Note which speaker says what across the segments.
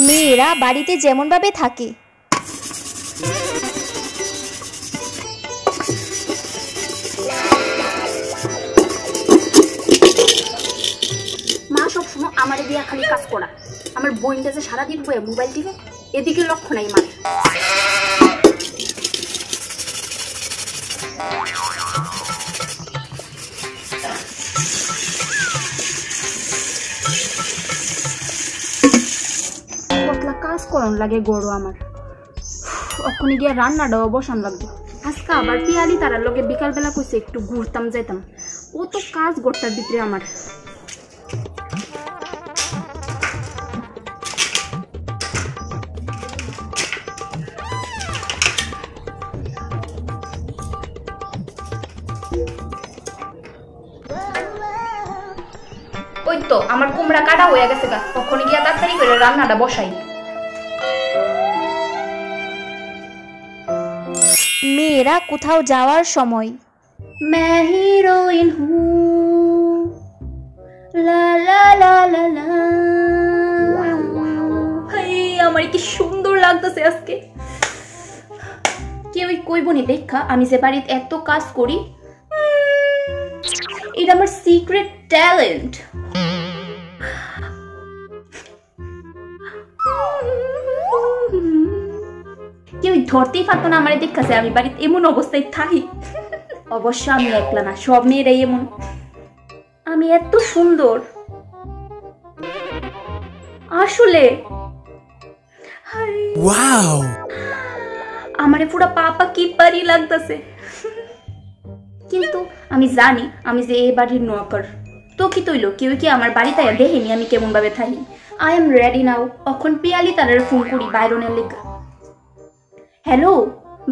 Speaker 1: মেয়েরা বাড়িতে যেমনভাবে থাকে।
Speaker 2: মা সবসময় আমার দিয়া খালি কাজ করা, আমার বোনটা যে সারাদিন বয়ে মোবাইল টিপে, এদিকে লক্ষ্য নাই মার। কতলা কাজ করন লাগে গরু আমার, ওখানে গিয়া রান্নাটাও বসান লাগবে। আজকে আবার পিয়ালি তারার লগে বিকালবেলা কইছে একটু ঘুরতাম যাইতাম, ও তো কাজ গোটার ভিতরে আমার। ওই তো আমার কুমড়া কাটা হয়ে গেছে গা, কখন গিয়া তাড়াতাড়ি করে রান্নাটা বসাই।
Speaker 1: মেয়েরা কোথাও যাওয়ার সময়
Speaker 2: मैं हीरोइन हूँ ला ला ला ला ला। হাই আমার কি সুন্দর লাগতেছে আজকে। কেউ কইব নি দেখা আমি যে বাড়িতে এত কাজ করি, এটা আমার সিক্রেট ট্যালেন্ট। কেউ ধরতেই পারতো না আমারে দেখাছে আমি বাড়িতে এমন অবস্থায় থাকি। অবশ্য আমি একলা না, সব মেয়েরাই এমন। আমি এত সুন্দর আসলে।
Speaker 3: ওয়াও,
Speaker 2: আমারে পুরা পাপা কি পারি লাগতেছে, কিন্তু আমি জানি আমি যে এই বাড়ির নকর। তো কি তৈল কেউ কি আমার বাড়িতে দেখেনি আমি কেমন ভাবে থাকি। আই এম রেডি নাও। এখন পিয়ালি তাদের ফোন করি বাইরনের লেখা। হ্যালো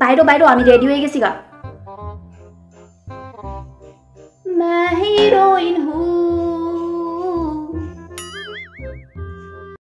Speaker 2: বাইরো বাইরো, আমি রেডি হয়ে গেছি গা।